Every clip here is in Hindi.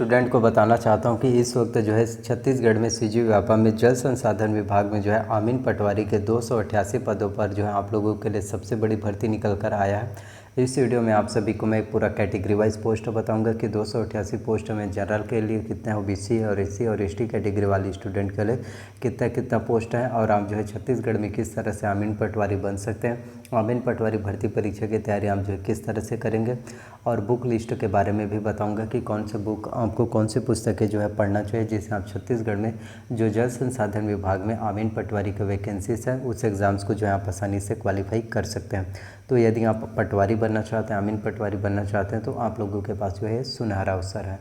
स्टूडेंट को बताना चाहता हूं कि इस वक्त जो है छत्तीसगढ़ में सीजी व्यापा में जल संसाधन विभाग में जो है आमीन पटवारी के 288 पदों पर जो है आप लोगों के लिए सबसे बड़ी भर्ती निकल कर आया है। इस वीडियो में आप सभी को मैं पूरा कैटेगरी वाइज पोस्ट बताऊंगा कि 288 पोस्ट में जनरल के लिए कितना ओबीसी और एससी और एसटी कैटेगरी वाले स्टूडेंट के लिए कितना कितना पोस्ट है और आप जो है छत्तीसगढ़ में किस तरह से आमीन पटवारी बन सकते हैं। आमीन पटवारी भर्ती परीक्षा की तैयारी आप जो है किस तरह से करेंगे और बुक लिस्ट के बारे में भी बताऊंगा कि कौन से बुक आपको कौन सी पुस्तकें जो है पढ़ना चाहिए जिससे आप छत्तीसगढ़ में जो जल संसाधन विभाग में आमीन पटवारी के वैकेंसीज है उस एग्ज़ाम्स को जो है आप आसानी से क्वालिफाई कर सकते हैं। तो यदि आप पटवारी बनना चाहते हैं, आमीन पटवारी बनना चाहते हैं तो आप लोगों के पास जो है सुनहरा अवसर है।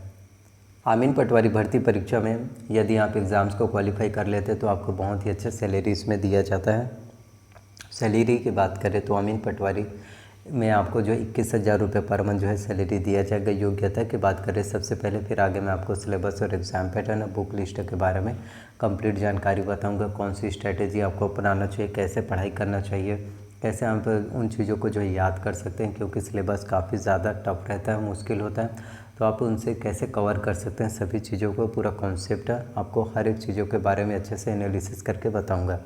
आमीन पटवारी भर्ती परीक्षा में यदि आप एग्ज़ाम्स को क्वालिफाई कर लेते हैं तो आपको बहुत ही अच्छा सैलरी इसमें दिया जाता है। सैलरी की बात करें तो आमीन पटवारी में आपको जो 21,000 रुपये पर मंथ जो है सैलरी दिया जाएगा। योग्यता की बात करें सबसे पहले, फिर आगे मैं आपको सिलेबस और एग्ज़ाम पैटर्न और बुक लिस्ट के बारे में कंप्लीट जानकारी बताऊंगा। कौन सी स्ट्रैटेजी आपको अपनाना चाहिए, कैसे पढ़ाई करना चाहिए, कैसे आप उन चीज़ों को जो है याद कर सकते हैं क्योंकि सिलेबस काफ़ी ज़्यादा टफ रहता है, मुश्किल होता है, तो आप उनसे कैसे कवर कर सकते हैं सभी चीज़ों को। पूरा कॉन्सेप्ट आपको हर एक चीज़ों के बारे में अच्छे से एनालिसिस करके बताऊँगा।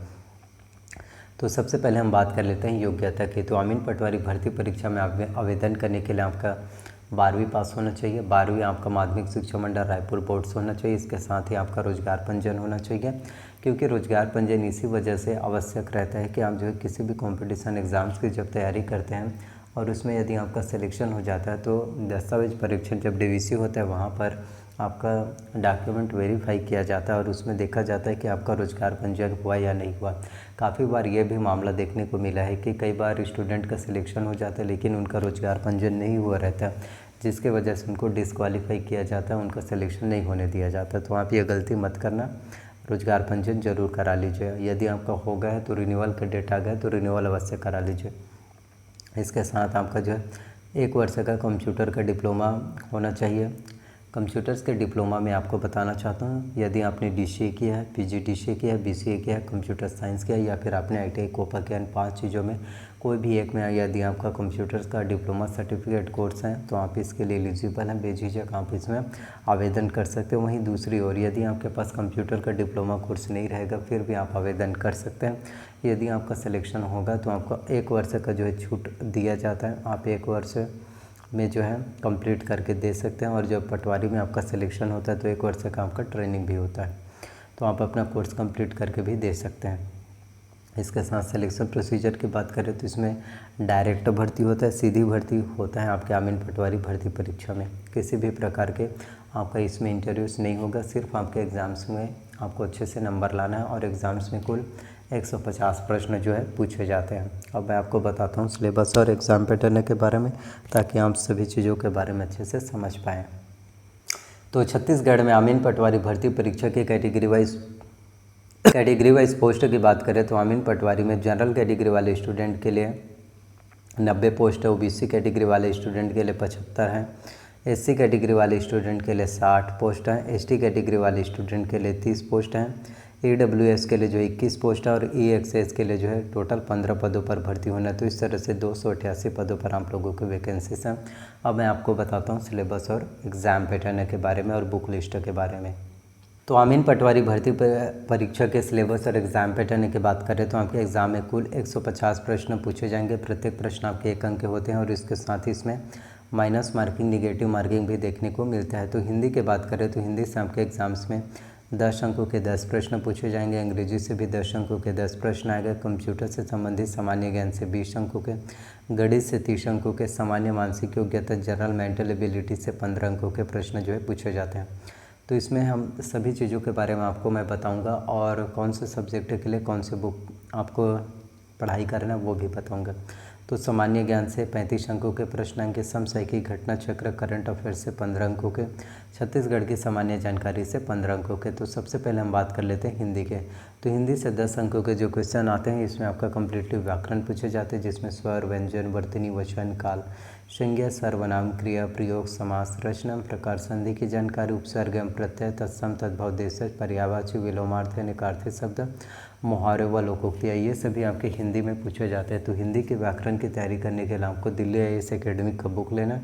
तो सबसे पहले हम बात कर लेते हैं योग्यता की। तो आमीन पटवारी भर्ती परीक्षा में आवेदन करने के लिए आपका 12वीं पास होना चाहिए। 12वीं आपका माध्यमिक शिक्षा मंडल रायपुर बोर्ड से होना चाहिए। इसके साथ ही आपका रोजगार पंजीयन होना चाहिए क्योंकि रोजगार पंजीयन इसी वजह से आवश्यक रहता है कि आप जो है किसी भी कंपटीशन एग्ज़ाम्स की जब तैयारी करते हैं और उसमें यदि आपका सिलेक्शन हो जाता है तो दस्तावेज परीक्षण जब डीवीसी होता है वहाँ पर आपका डॉक्यूमेंट वेरीफाई किया जाता है और उसमें देखा जाता है कि आपका रोजगार पंजीयन हुआ या नहीं हुआ। काफ़ी बार ये भी मामला देखने को मिला है कि कई बार स्टूडेंट का सिलेक्शन हो जाता है लेकिन उनका रोजगार पंजीयन नहीं हुआ रहता, जिसके वजह से उनको डिस्क्वालीफाई किया जाता है, उनका सिलेक्शन नहीं होने दिया जाता। तो आप ये गलती मत करना, रोजगार पंजीयन जरूर करा लीजिए। यदि आपका हो गया है तो रिन्यूअल का डेट आ गया तो रिन्यूअल अवश्य करा लीजिए। इसके साथ आपका जो है 1 वर्ष का कंप्यूटर का डिप्लोमा होना चाहिए। कंप्यूटर्स के डिप्लोमा में आपको बताना चाहता हूँ, यदि आपने डीसीए किया है, पीजीडीसीए किया है, बीसीए किया है, कंप्यूटर साइंस किया है या फिर आपने आईटीआई कोपा किया, इन 5 चीज़ों में कोई भी एक में यदि आपका कंप्यूटर्स का डिप्लोमा सर्टिफिकेट कोर्स है तो आप इसके लिए एलिजिबल हैं, बेझिझक आप इसमें आवेदन कर सकते हो। वहीं दूसरी ओर यदि आपके पास कंप्यूटर का डिप्लोमा कोर्स नहीं रहेगा फिर भी आप आवेदन कर सकते हैं। यदि आपका सिलेक्शन होगा तो आपको 1 वर्ष का जो है छूट दिया जाता है, आप 1 वर्ष में जो है कंप्लीट करके दे सकते हैं। और जब पटवारी में आपका सिलेक्शन होता है तो 1 वर्ष का आपका ट्रेनिंग भी होता है, तो आप अपना कोर्स कंप्लीट करके भी दे सकते हैं। इसके साथ सिलेक्शन प्रोसीजर की बात करें तो इसमें डायरेक्ट भर्ती होता है, सीधी भर्ती होता है आपके आमीन पटवारी भर्ती परीक्षा में। किसी भी प्रकार के आपका इसमें इंटरव्यूज़ नहीं होगा, सिर्फ आपके एग्ज़ाम्स में आपको अच्छे से नंबर लाना है और एग्ज़ाम्स में कुल 150 प्रश्न जो है पूछे जाते हैं। अब मैं आपको बताता हूँ सिलेबस और एग्ज़ाम पैटर्न के बारे में ताकि आप सभी चीज़ों के बारे में अच्छे से समझ पाएँ। तो छत्तीसगढ़ में आमीन पटवारी भर्ती परीक्षा की कैटेगरी वाइज पोस्ट की बात करें तो आमीन पटवारी में जनरल कैटेगरी वाले स्टूडेंट के लिए 90 पोस्ट है, ओबीसी कैटेगरी वाले स्टूडेंट के लिए 75 हैं, एससी कैटेगरी वाले स्टूडेंट के लिए 60 पोस्ट हैं, एसटी कैटेगरी वाले स्टूडेंट के लिए 30 पोस्ट हैं, ईडब्ल्यूएस के लिए जो 21 पोस्ट है और ईएक्सएस के लिए जो है टोटल 15 पदों पर भर्ती होना है। तो इस तरह से 288 पदों पर आप लोगों के वैकेंसीज हैं। अब मैं आपको बताता हूँ सिलेबस और एग्ज़ाम पैटर्न के बारे में और बुक लिस्ट के बारे में। तो आमीन पटवारी भर्ती परीक्षा के सिलेबस और एग्ज़ाम पैटर्न की बात करें तो आपके एग्ज़ाम में कुल 150 प्रश्न पूछे जाएंगे। प्रत्येक प्रश्न आपके 1 अंक के होते हैं और इसके साथ ही इसमें माइनस मार्किंग, निगेटिव मार्किंग भी देखने को मिलता है। तो हिंदी की बात करें तो हिंदी से आपके एग्ज़ाम्स में 10 अंकों के 10 प्रश्न पूछे जाएंगे। अंग्रेजी से भी 10 अंकों के 10 प्रश्न आएगा। कंप्यूटर से संबंधित सामान्य ज्ञान से 20 अंकों के, गणित से 30 अंकों के, सामान्य मानसिक योग्यता जनरल मेंटल एबिलिटी से 15 अंकों के प्रश्न जो है पूछे जाते हैं। तो इसमें हम सभी चीज़ों के बारे में आपको मैं बताऊंगा और कौन से सब्जेक्ट के लिए कौन से बुक आपको पढ़ाई करना वो भी बताऊंगा। तो सामान्य ज्ञान से 35 अंकों के प्रश्न आएंगे, समसामयिक घटना चक्र करंट अफेयर से 15 अंकों के, छत्तीसगढ़ की सामान्य जानकारी से 15 अंकों के। तो सबसे पहले हम बात कर लेते हैं हिंदी के। तो हिंदी से 10 अंकों के जो क्वेश्चन आते हैं इसमें आपका कम्प्लीटली व्याकरण पूछे जाते हैं, जिसमें स्वर, व्यंजन, वर्तनी, वचन, काल, संज्ञा, सर्वनाम, क्रिया, प्रयोग, समास, रचना, प्रकार, संधि की जानकारी, उपसर्ग एवं प्रत्यय, तत्सम, तद्भव, देशज, पर्यायवाची, विलोमार्थी, निकार्थी शब्द, मुहावरे व लोकोक्तियाँ, ये सभी आपके हिंदी में पूछे जाते हैं। तो हिंदी के व्याकरण की तैयारी करने के लिए आपको दिल्ली IAS एकेडमी का बुक लेना।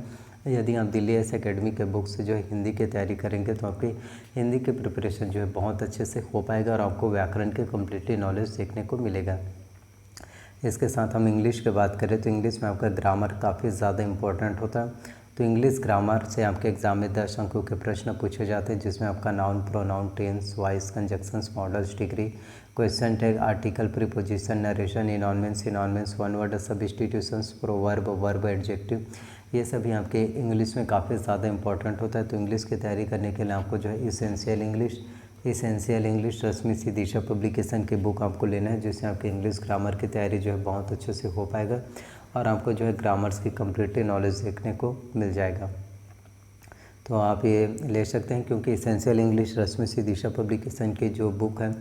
यदि आप दिल्ली एस एकेडमी के बुक से जो है हिंदी की तैयारी करेंगे तो आपकी हिंदी की प्रिपरेशन जो है बहुत अच्छे से हो पाएगा और आपको व्याकरण के कम्प्लीटली नॉलेज देखने को मिलेगा। इसके साथ हम इंग्लिश की बात करें तो इंग्लिश में आपका ग्रामर काफ़ी ज़्यादा इंपॉर्टेंट होता है। तो इंग्लिश ग्रामर से आपके एग्जाम में 10 अंकों के प्रश्न पूछे जाते हैं, जिसमें आपका noun, pronoun, tense, voice, conjunctions, modals, degree, question tag, article, preposition, narration, इनॉनमेंस, one word, substitutions, proverb, verb, adjective, ये सभी आपके इंग्लिश में काफ़ी ज़्यादा इंपॉर्टेंट होता है। तो इंग्लिश की तैयारी करने के लिए आपको जो है इसेंशियल इंग्लिश रश्मि सी दिशा पब्लिकेशन की बुक आपको लेना है, जिससे आपकी इंग्लिश ग्रामर की तैयारी जो है बहुत अच्छे से हो पाएगा और आपको जो है ग्रामर्स की कम्प्लीटली नॉलेज देखने को मिल जाएगा। तो आप ये ले सकते हैं, क्योंकि इसेंशियल इंग्लिश रश्मि सी दिशा पब्लिकेशन की जो बुक है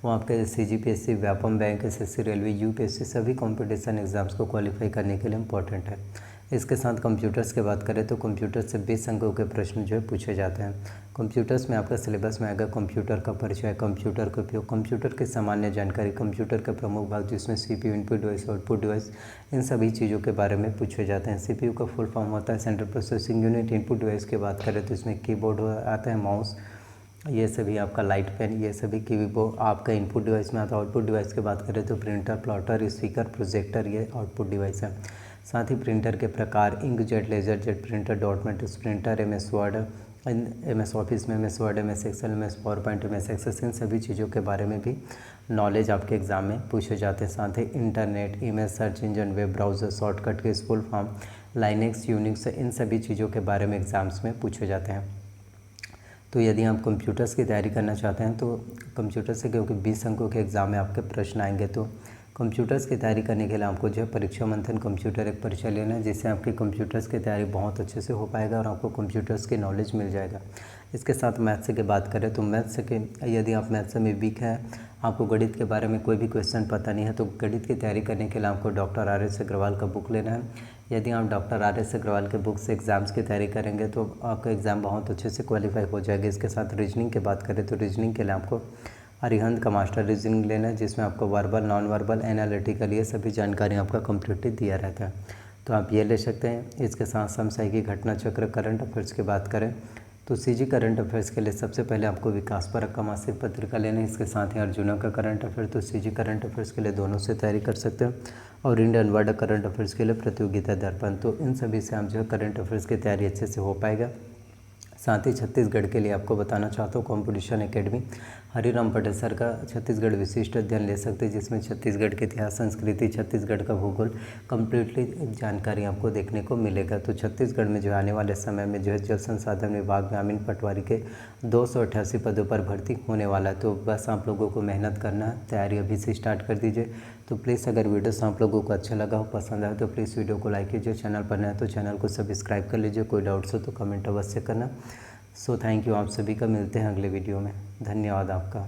वो आपके CGPSC, Vyapam bank, SSC, railway, UPSC सभी कॉम्पिटिशन एग्ज़ाम्स को क्वालिफाई करने के लिए इम्पॉर्टेंट है। इसके साथ कंप्यूटर्स की बात करें तो कंप्यूटर से 20 अंकों के प्रश्न जो है पूछे जाते हैं। कंप्यूटर्स में आपका सिलेबस में आएगा कंप्यूटर का परिचय, कंप्यूटर का उपयोग, कंप्यूटर की सामान्य जानकारी, कंप्यूटर के प्रमुख भाग जिसमें CPU, input device, output device, इन सभी चीज़ों के बारे में पूछे जाते हैं। CPU का फुल फॉर्म होता है central processing unit. Input device की बात करें तो इसमें कीबोर्ड आता है, माउस, ये सभी आपका लाइट पेन, ये सभी कीबोर्ड आपका इनपुट डिवाइस में आता है। आउटपुट डिवाइस की बात करें तो प्रिंटर, प्लॉटर, स्पीकर, प्रोजेक्टर, ये आउटपुट डिवाइस है। साथ ही प्रिंटर के प्रकार inkjet, laserjet printer, dot matrix printer, MS Word, MS Office में MS Word, MS Excel, MS PowerPoint, MS Access, इन सभी चीज़ों के बारे में भी नॉलेज आपके एग्ज़ाम में पूछे जाते हैं। साथ ही internet, image search engine, web browser, shortcut के फुल फॉर्म, लाइनेक्स, यूनिक्स, इन सभी चीज़ों के बारे में एग्ज़ाम्स में पूछे जाते हैं। तो यदि आप कंप्यूटर्स की तैयारी करना चाहते हैं तो कंप्यूटर से, क्योंकि 20 अंकों के एग्ज़ाम में आपके प्रश्न आएंगे, तो कंप्यूटर्स की तैयारी करने के लिए आपको जो है परीक्षा मंथन कंप्यूटर एक परिचय लेना है, जिससे आपकी कंप्यूटर्स की तैयारी बहुत अच्छे से हो पाएगा और आपको कंप्यूटर्स की नॉलेज मिल जाएगा। इसके साथ मैथ्स की बात करें तो मैथ्स के, यदि आप मैथ्स में वीक है, आपको गणित के बारे में कोई भी क्वेश्चन पता नहीं है, तो गणित की तैयारी करने के लिए आपको डॉक्टर RS अग्रवाल का बुक लेना है। यदि आप डॉक्टर RS अग्रवाल के बुक से एग्ज़ाम्स की तैयारी करेंगे तो आपका एग्ज़ाम बहुत अच्छे से क्वालिफाई हो जाएगा। इसके साथ रीजनिंग की बात करें तो रीजनिंग के लिए आपको अरिहंत का मास्टर रीजनिंग लेना है, जिसमें आपको वर्बल, नॉन वर्बल, एनालिटिकल, ये सभी जानकारी आपका कम्प्लीटली दिया रहता है, तो आप ये ले सकते हैं। इसके साथ समसामयिकी, घटना चक्र, करंट अफेयर्स की बात करें तो CG करंट अफेयर्स के लिए सबसे पहले आपको विकास परक का मासिक पत्रिका लेना है। इसके साथ ही अर्जुना का करंट अफेयर, तो CG करंट अफेयर्स के लिए दोनों से तैयारी कर सकते हैं, और इंडियन वर्ल्ड करंट अफेयर्स के लिए प्रतियोगिता दर्पण, तो इन सभी से आप जो है करंट अफेयर्स की तैयारी अच्छे से हो पाएगा। साथ ही छत्तीसगढ़ के लिए आपको बताना चाहता हूँ, competition academy Hariram Patel sir का छत्तीसगढ़ विशिष्ट अध्ययन ले सकते हैं, जिसमें छत्तीसगढ़ के इतिहास, संस्कृति, छत्तीसगढ़ का भूगोल कम्प्लीटली जानकारी आपको देखने को मिलेगा। तो छत्तीसगढ़ में जो आने वाले समय में जो है जल संसाधन विभाग में अमीन पटवारी के 288 पदों पर भर्ती होने वाला है। तो बस आप लोगों को मेहनत करना है, तैयारी अभी से स्टार्ट कर दीजिए। तो प्लीज़ अगर वीडियोस आप लोगों को अच्छा लगा हो, पसंद आए, तो प्लीज़ वीडियो को लाइक कीजिए। चैनल पर नया है तो चैनल को सब्सक्राइब कर लीजिए। कोई डाउट्स हो तो कमेंट अवश्य करना। सो थैंक यू, आप सभी का मिलते हैं अगले वीडियो में। धन्यवाद आपका।